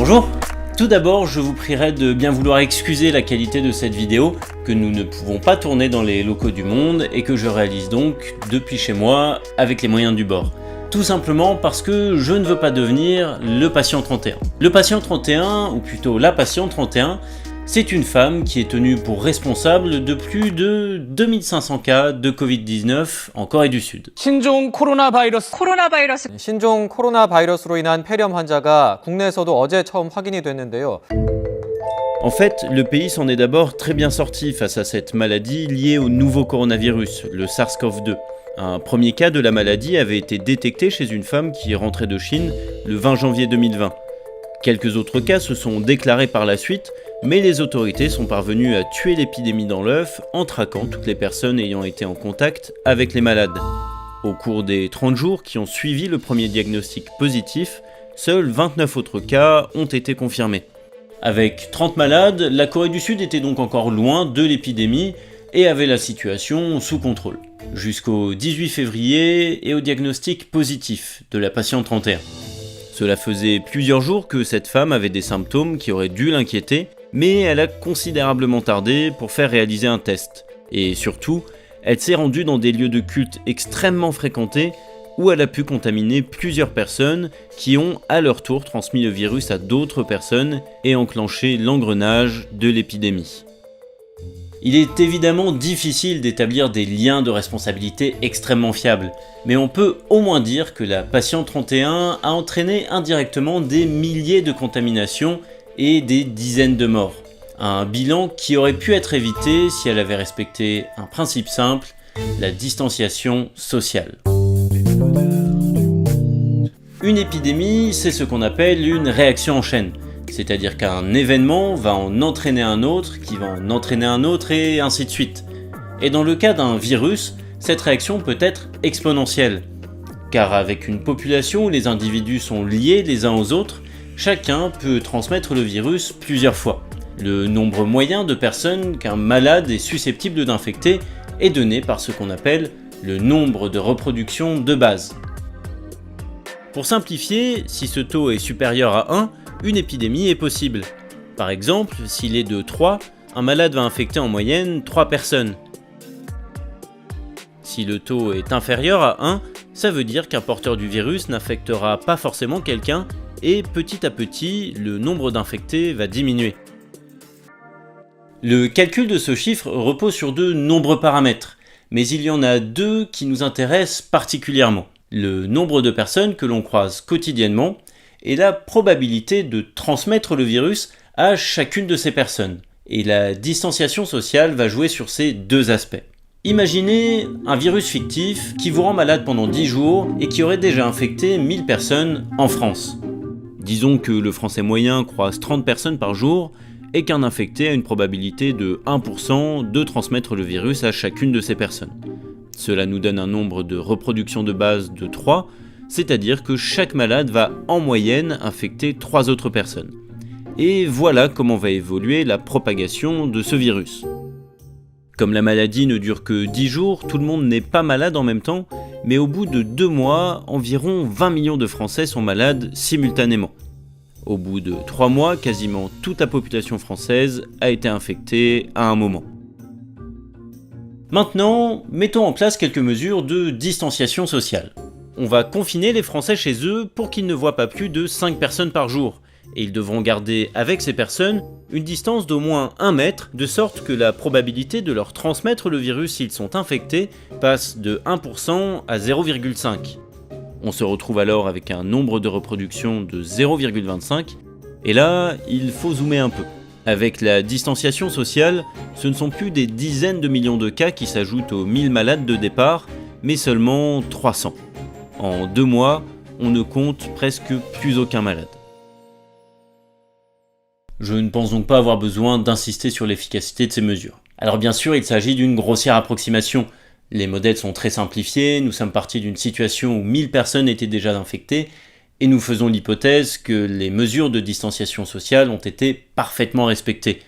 Bonjour. Tout d'abord, je vous prierai de bien vouloir excuser la qualité de cette vidéo, que nous ne pouvons pas tourner dans les locaux du Monde et que je réalise donc depuis chez moi avec les moyens du bord. Tout simplement parce que je ne veux pas devenir le patient 31. Le patient 31, ou plutôt la patiente 31, c'est une femme qui est tenue pour responsable de plus de 2500 cas de Covid-19 en Corée du Sud. 신종 코로나 바이러스 신종 코로나 바이러스로 인한 폐렴 환자가 국내에서도 어제 처음 확인이 됐는데요. En fait, le pays s'en est d'abord très bien sorti face à cette maladie liée au nouveau coronavirus, le SARS-CoV-2. Un premier cas de la maladie avait été détecté chez une femme qui est rentrée de Chine le 20 janvier 2020. Quelques autres cas se sont déclarés par la suite, mais les autorités sont parvenues à tuer l'épidémie dans l'œuf en traquant toutes les personnes ayant été en contact avec les malades. Au cours des 30 jours qui ont suivi le premier diagnostic positif, seuls 29 autres cas ont été confirmés. Avec 30 malades, la Corée du Sud était donc encore loin de l'épidémie et avait la situation sous contrôle, jusqu'au 18 février et au diagnostic positif de la patiente 31. Cela faisait plusieurs jours que cette femme avait des symptômes qui auraient dû l'inquiéter, mais elle a considérablement tardé pour faire réaliser un test. Et surtout, elle s'est rendue dans des lieux de culte extrêmement fréquentés où elle a pu contaminer plusieurs personnes qui ont à leur tour transmis le virus à d'autres personnes et enclenché l'engrenage de l'épidémie. Il est évidemment difficile d'établir des liens de responsabilité extrêmement fiables, mais on peut au moins dire que la patiente 31 a entraîné indirectement des milliers de contaminations et des dizaines de morts. Un bilan qui aurait pu être évité si elle avait respecté un principe simple, la distanciation sociale. Une épidémie, c'est ce qu'on appelle une réaction en chaîne. C'est-à-dire qu'un événement va en entraîner un autre, qui va en entraîner un autre, et ainsi de suite. Et dans le cas d'un virus, cette réaction peut être exponentielle. Car avec une population où les individus sont liés les uns aux autres, chacun peut transmettre le virus plusieurs fois. Le nombre moyen de personnes qu'un malade est susceptible d'infecter est donné par ce qu'on appelle le nombre de reproduction de base. Pour simplifier, si ce taux est supérieur à 1, une épidémie est possible. Par exemple, s'il est de 3, un malade va infecter en moyenne 3 personnes. Si le taux est inférieur à 1, ça veut dire qu'un porteur du virus n'infectera pas forcément quelqu'un et petit à petit, le nombre d'infectés va diminuer. Le calcul de ce chiffre repose sur de nombreux paramètres, mais il y en a deux qui nous intéressent particulièrement. Le nombre de personnes que l'on croise quotidiennement et la probabilité de transmettre le virus à chacune de ces personnes. Et la distanciation sociale va jouer sur ces deux aspects. Imaginez un virus fictif qui vous rend malade pendant 10 jours et qui aurait déjà infecté 1000 personnes en France. Disons que le Français moyen croise 30 personnes par jour et qu'un infecté a une probabilité de 1% de transmettre le virus à chacune de ces personnes. Cela nous donne un nombre de reproduction de base de 3, c'est-à-dire que chaque malade va en moyenne infecter 3 autres personnes. Et voilà comment va évoluer la propagation de ce virus. Comme la maladie ne dure que 10 jours, tout le monde n'est pas malade en même temps, mais au bout de 2 mois, environ 20 millions de Français sont malades simultanément. Au bout de 3 mois, quasiment toute la population française a été infectée à un moment. Maintenant, mettons en place quelques mesures de distanciation sociale. On va confiner les Français chez eux pour qu'ils ne voient pas plus de 5 personnes par jour, et ils devront garder avec ces personnes une distance d'au moins 1 mètre, de sorte que la probabilité de leur transmettre le virus s'ils sont infectés passe de 1% à 0,5. On se retrouve alors avec un nombre de reproduction de 0,25, et là, il faut zoomer un peu. Avec la distanciation sociale, ce ne sont plus des dizaines de millions de cas qui s'ajoutent aux 1000 malades de départ, mais seulement 300. En 2 mois, on ne compte presque plus aucun malade. Je ne pense donc pas avoir besoin d'insister sur l'efficacité de ces mesures. Alors bien sûr, il s'agit d'une grossière approximation. Les modèles sont très simplifiés, nous sommes partis d'une situation où 1000 personnes étaient déjà infectées, et nous faisons l'hypothèse que les mesures de distanciation sociale ont été parfaitement respectées.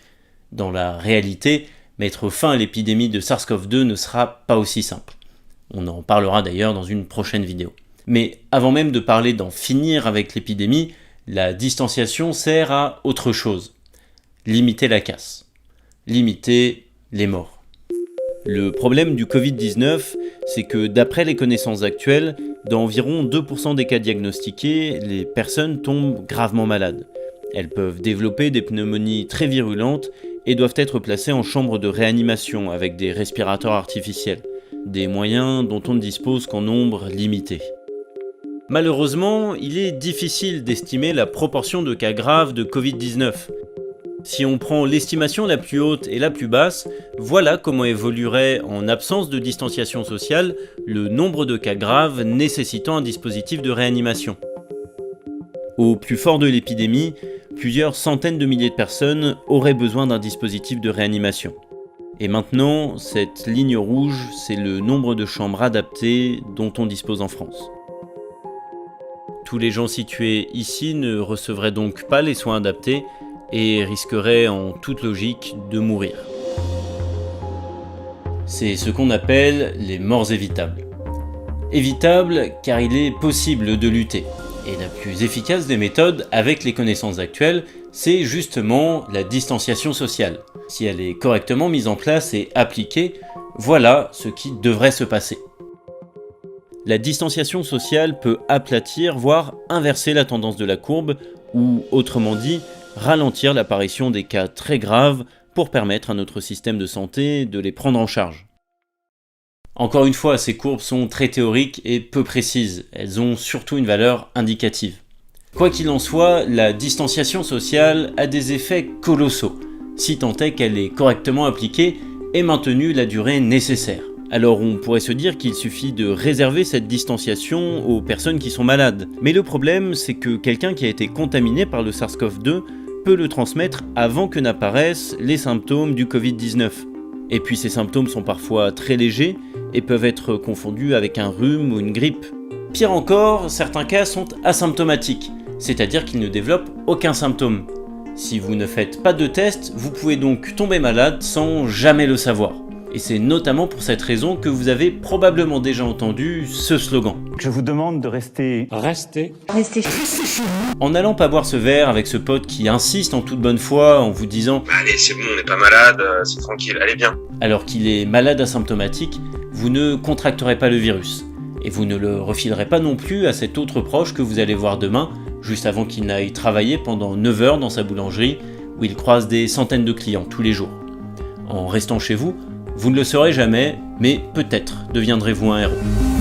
Dans la réalité, mettre fin à l'épidémie de SARS-CoV-2 ne sera pas aussi simple. On en parlera d'ailleurs dans une prochaine vidéo. Mais avant même de parler d'en finir avec l'épidémie, La distanciation sert à autre chose. Limiter la casse. Limiter les morts. Le problème du Covid-19, c'est que d'après les connaissances actuelles, dans environ 2% des cas diagnostiqués, les personnes tombent gravement malades. Elles peuvent développer des pneumonies très virulentes et doivent être placées en chambre de réanimation avec des respirateurs artificiels, des moyens dont on ne dispose qu'en nombre limité. Malheureusement, il est difficile d'estimer la proportion de cas graves de Covid-19. Si on prend l'estimation la plus haute et la plus basse, voilà comment évoluerait en absence de distanciation sociale le nombre de cas graves nécessitant un dispositif de réanimation. Au plus fort de l'épidémie, plusieurs centaines de milliers de personnes auraient besoin d'un dispositif de réanimation. Et maintenant, cette ligne rouge, c'est le nombre de chambres adaptées dont on dispose en France. Tous les gens situés ici ne recevraient donc pas les soins adaptés et risqueraient en toute logique de mourir. C'est ce qu'on appelle les morts évitables. Évitables car il est possible de lutter. Et la plus efficace des méthodes, avec les connaissances actuelles, c'est justement la distanciation sociale. Si elle est correctement mise en place et appliquée, voilà ce qui devrait se passer. La distanciation sociale peut aplatir, voire inverser la tendance de la courbe, ou autrement dit, ralentir l'apparition des cas très graves pour permettre à notre système de santé de les prendre en charge. Encore une fois, ces courbes sont très théoriques et peu précises, elles ont surtout une valeur indicative. Quoi qu'il en soit, la distanciation sociale a des effets colossaux, si tant est qu'elle est correctement appliquée et maintenue la durée nécessaire. Alors on pourrait se dire qu'il suffit de réserver cette distanciation aux personnes qui sont malades. Mais le problème, c'est que quelqu'un qui a été contaminé par le SARS-CoV-2 peut le transmettre avant que n'apparaissent les symptômes du Covid-19. Et puis ces symptômes sont parfois très légers et peuvent être confondus avec un rhume ou une grippe. Pire encore, certains cas sont asymptomatiques, c'est-à-dire qu'ils ne développent aucun symptôme. Si vous ne faites pas de test, vous pouvez donc tomber malade sans jamais le savoir. Et c'est notamment pour cette raison que vous avez probablement déjà entendu ce slogan. Je vous demande de rester En n'allant pas boire ce verre avec ce pote qui insiste en toute bonne foi en vous disant « Allez, c'est bon, on n'est pas malade, c'est tranquille, allez bien ». Alors qu'il est malade asymptomatique, vous ne contracterez pas le virus. Et vous ne le refilerez pas non plus à cet autre proche que vous allez voir demain, juste avant qu'il n'aille travailler pendant 9 heures dans sa boulangerie, où il croise des centaines de clients tous les jours. En restant chez vous, vous ne le saurez jamais, mais peut-être deviendrez-vous un héros.